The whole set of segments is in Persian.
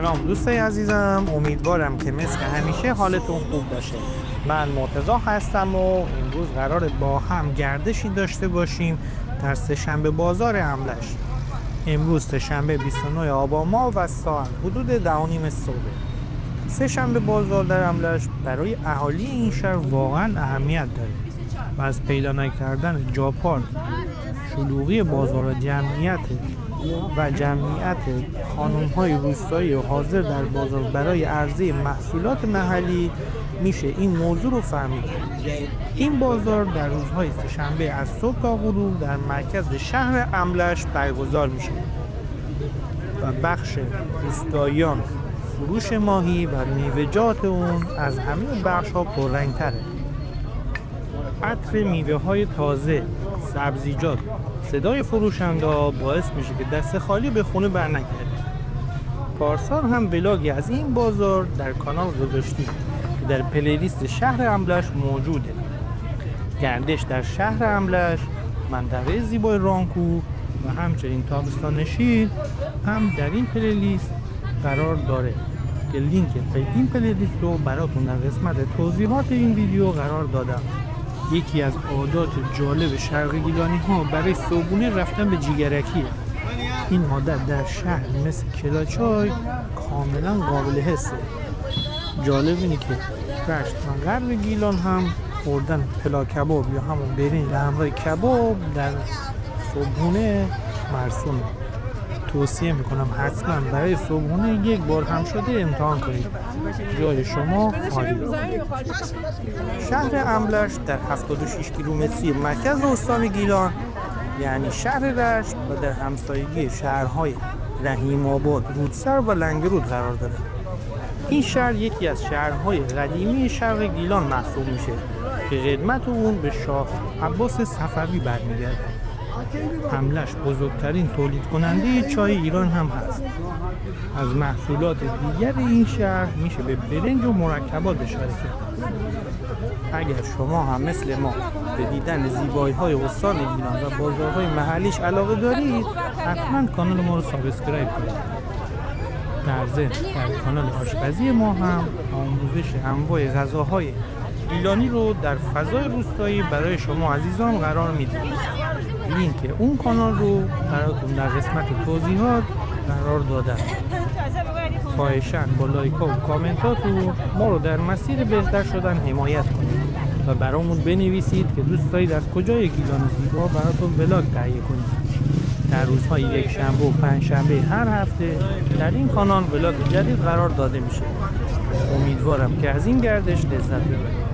سلام دوستای عزیزم، امیدوارم که مثل همیشه حالتون خوب باشه. من مرتضی هستم و امروز قراره با هم گردشی داشته باشیم در سه‌شنبه بازار املش. امروز سه‌شنبه 29 آبان ماه و ساعت حدود 10:30 صبح. سه‌شنبه بازار در املش برای اهالی این شهر واقعا اهمیت داره و از پیدا نکردن جا پارک، شلوغی بازار و جمعیت خانم‌های روستایی و حاضر در بازار برای عرضه محصولات محلی میشه این موضوع رو فهمید. این بازار در روزهای سه‌شنبه از صبح تا غروب در مرکز شهر املش برگزار میشه و بخش روستاییان فروش ماهی و میوه‌جات اون از همه بخش‌ها پررنگ‌تره. عطر میوه‌های تازه، سبزیجات، صدای فروشنده‌ها باعث میشه که دست خالی به خونه برنگردید. پارسال هم ولاگی از این بازار در کانال گذاشتیم که در پلیلیست شهر املش موجوده. گردش در شهر املش، منطقه زیبای رانکو و همچنین تابستان شیر هم در این پلیلیست قرار داره که لینک این پلیلیست رو براتون در قسمت توضیحات این ویدیو قرار دادم. یکی از عادات جالب شرق گیلانی ها برای صبحونه رفتن به جیگرکیه. این عادت در شهر مثل کلاچای کاملا قابل حسه. جالب اینه که رشت و غرب گیلان هم خوردن پلا کباب یا همون برنج به همراه کباب در صبحونه مرسومه. توصیه میکنم حتما برای صبحونه یک بار هم شده امتحان کنید. جای شما خالی. شهر املش در 76 کیلومتری مرکز استان گیلان یعنی شهر رشت و در همسایگی شهرهای رحیم آباد، رودسر و لنگرود قرار داره. این شهر یکی از شهرهای قدیمی شرق گیلان محسوب میشه که قدمت اون به شاه عباس صفوی برمیگرده. املش بزرگترین تولید کننده چای ایران هم هست. از محصولات دیگر این شهر میشه به برنج و مرکبات اشاره کرد. اگر شما هم مثل ما به دیدن زیبایی‌های استان گیلان و بازارهای محلیش علاقه دارید، حتما کانال ما رو سابسکرایب کنید. در ضمن در کانال آشپزی ما هم آموزش انواع غذاهای گیلانی رو در فضای روستایی برای شما عزیزان قرار میدیم. لینک اون کانال رو براتون در قسمت توضیحات قرار دادم. خواهشاً با لایک و کامنتاتون ما رو در مسیر بهتر شدن حمایت کنید و برامون بنویسید که دوست دارید از کجای گیلان زیبا براتون ولاگ تهیه کنید. در روزهای یک شنبه و پنج شنبه هر هفته در این کانال ولاگ جدید قرار داده میشه. امیدوارم که از این گردش لذت ببرید.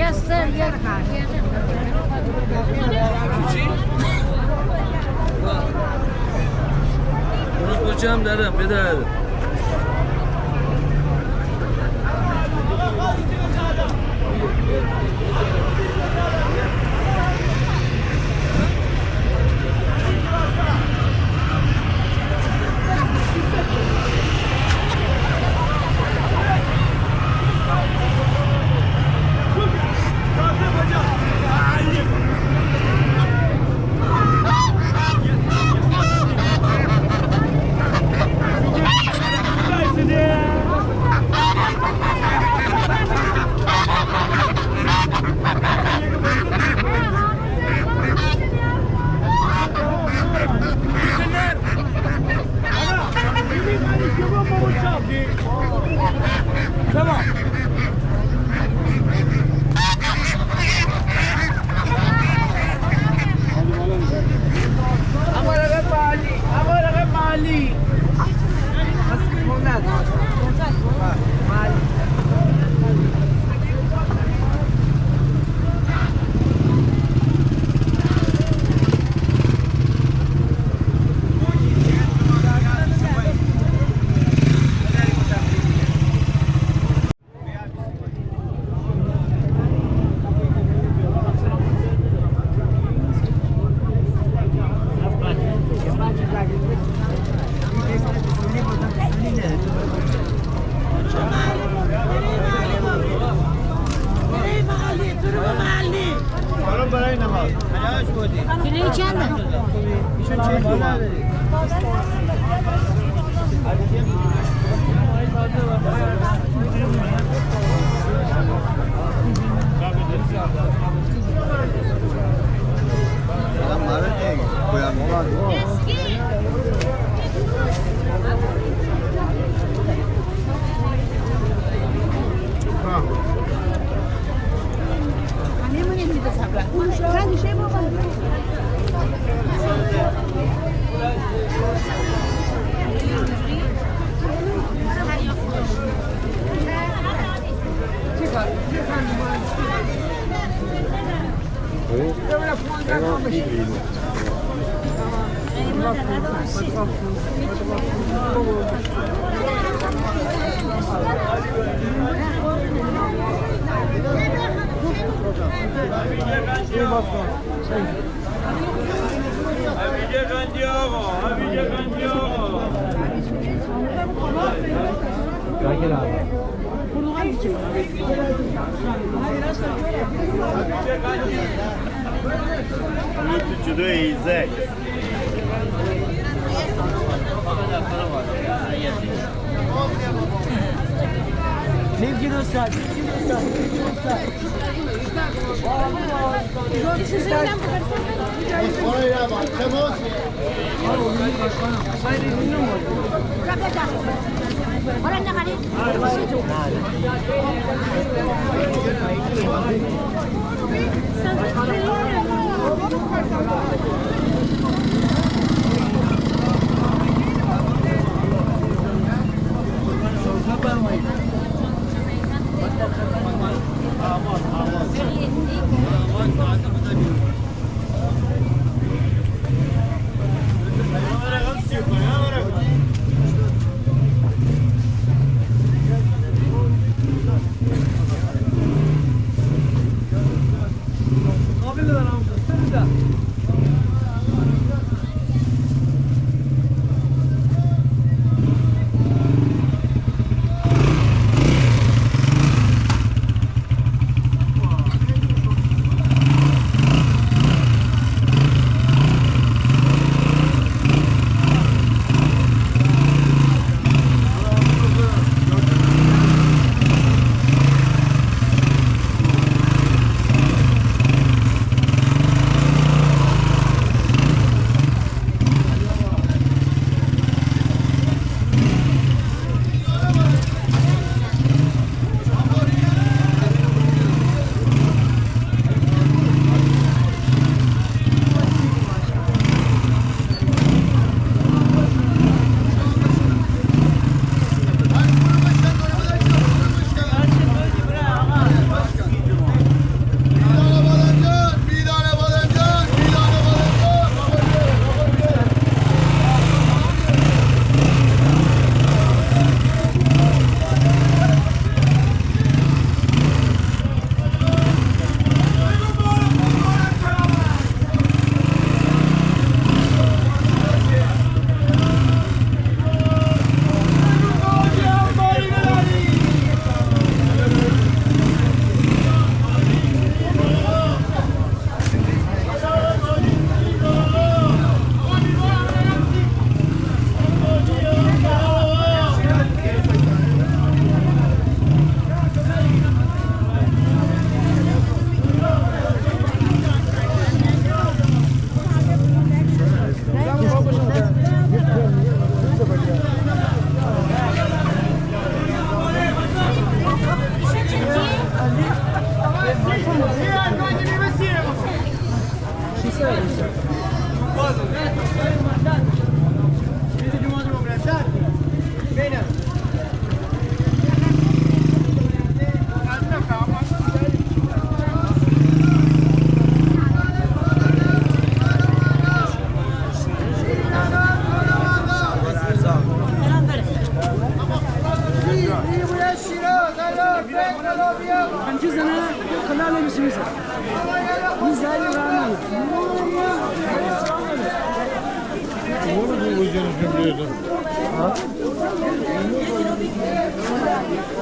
Yes, sir. Yes, Bunu kocam derim, bir de کیلویی چنده؟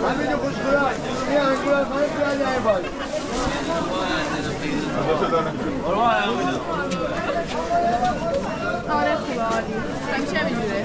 Hamide خوش خدا. این انگور از خانه خیلی عیبایی. آره خوبه عالی همیشه همینجوره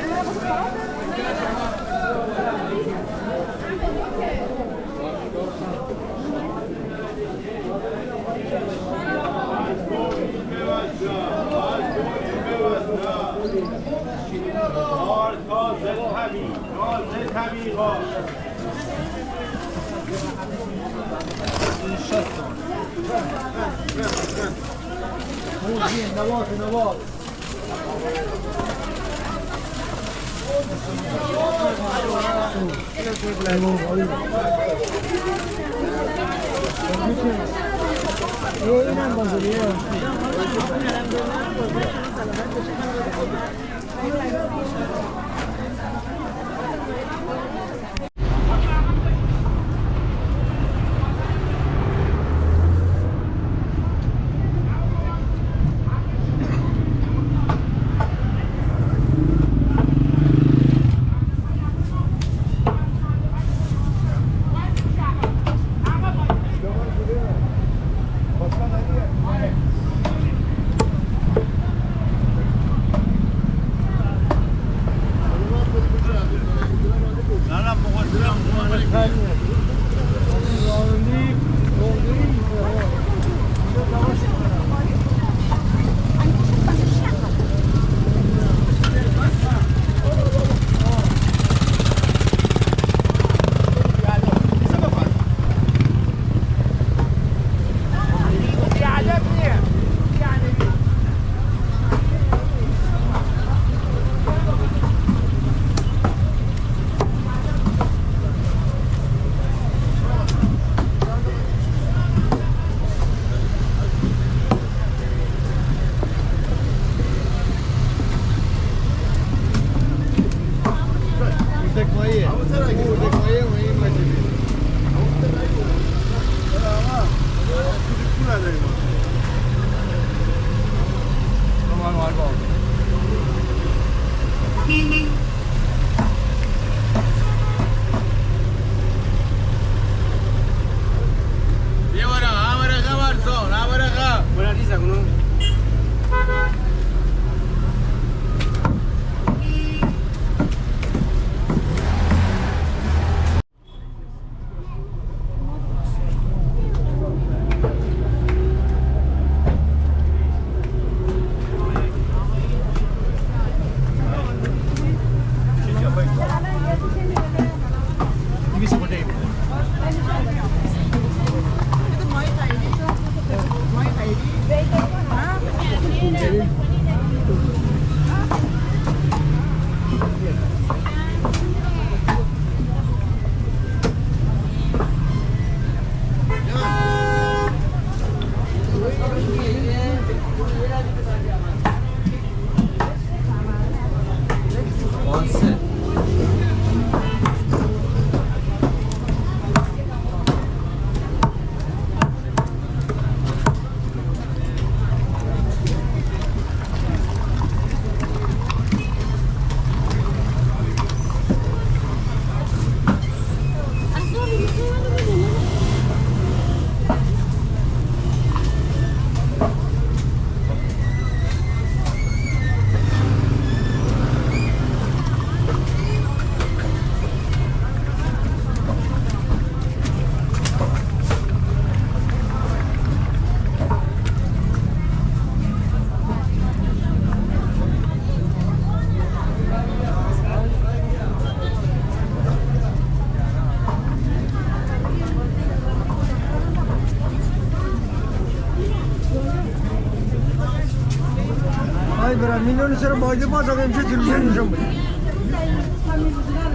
برم میلیون سر باقی باز آقا میشه تلویزیون نشون بده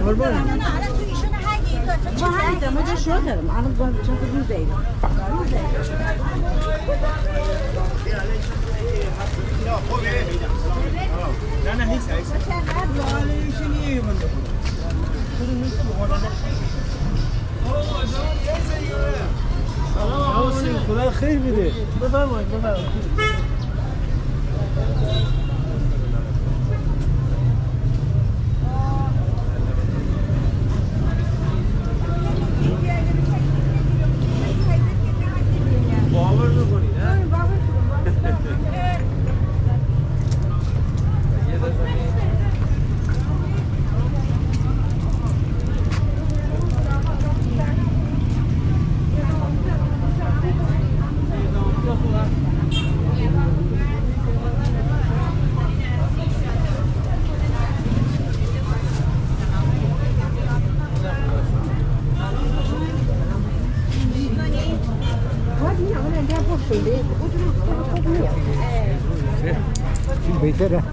قربان ما هر ما جا شروع کردم الان چند تا روزه ایم نه نیست خدا خیر میده بفرمایید باور میکنید بهتره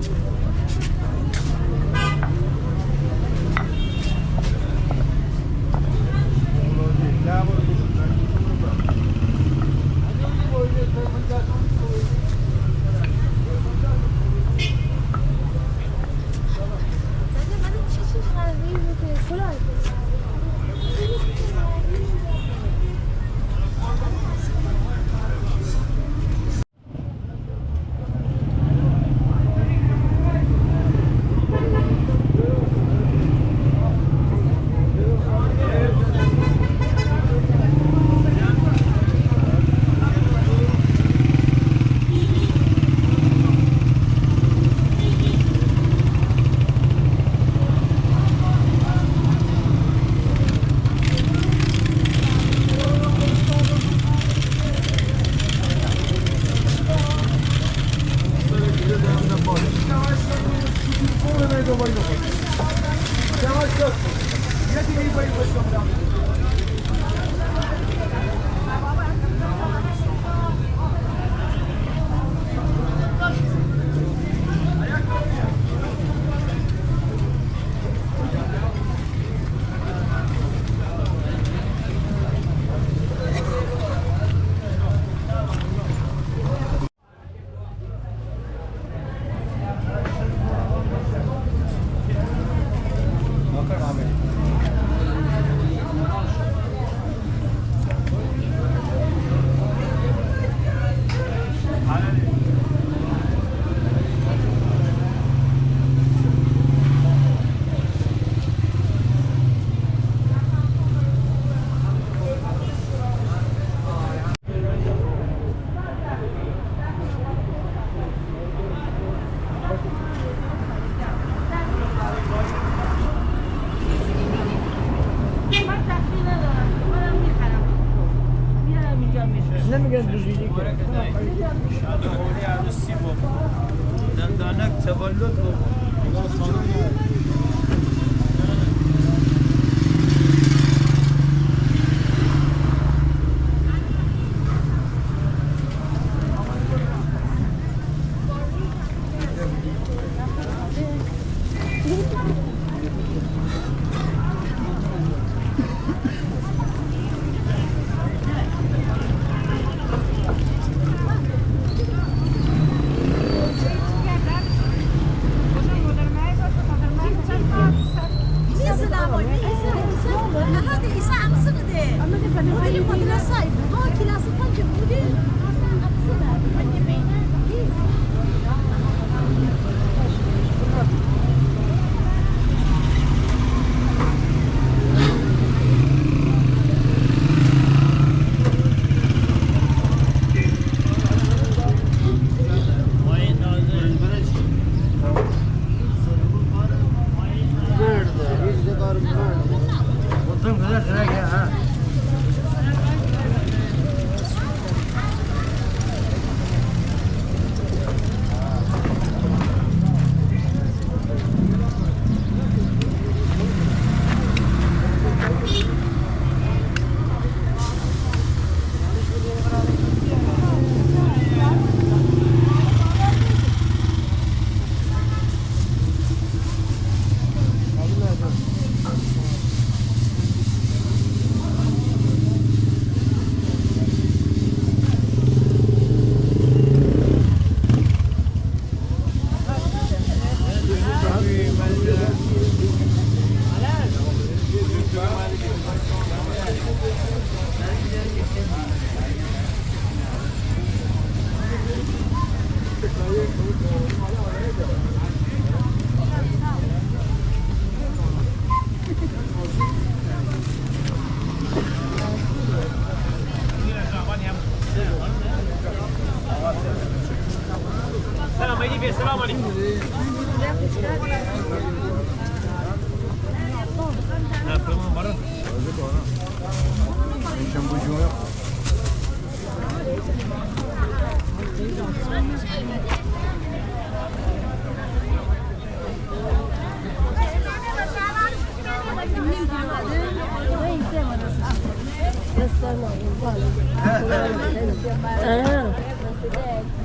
نمیگن دوزیدی که دندانک تولد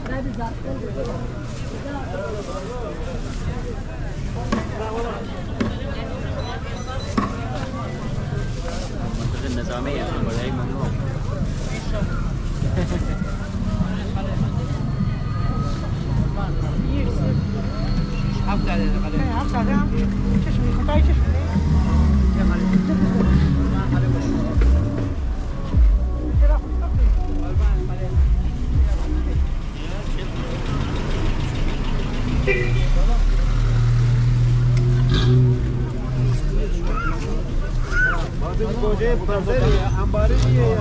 Hadi zaten. منطقه نظامیه برای ممنوع گوجه بازاری انباری دیگه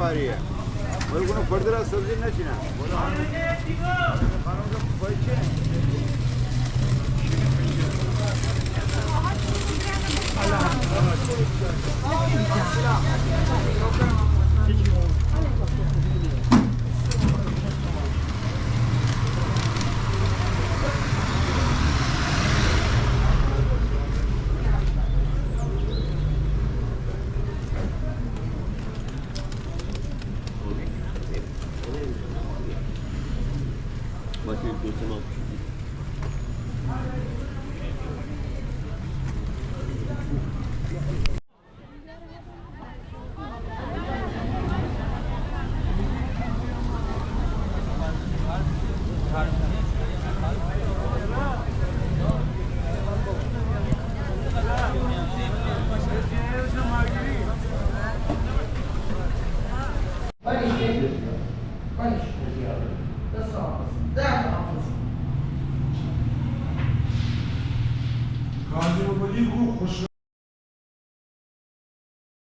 باریه ولی کنه پردر از سبزی نچینه ولی خانم بایچه Gazi Babali bu hoş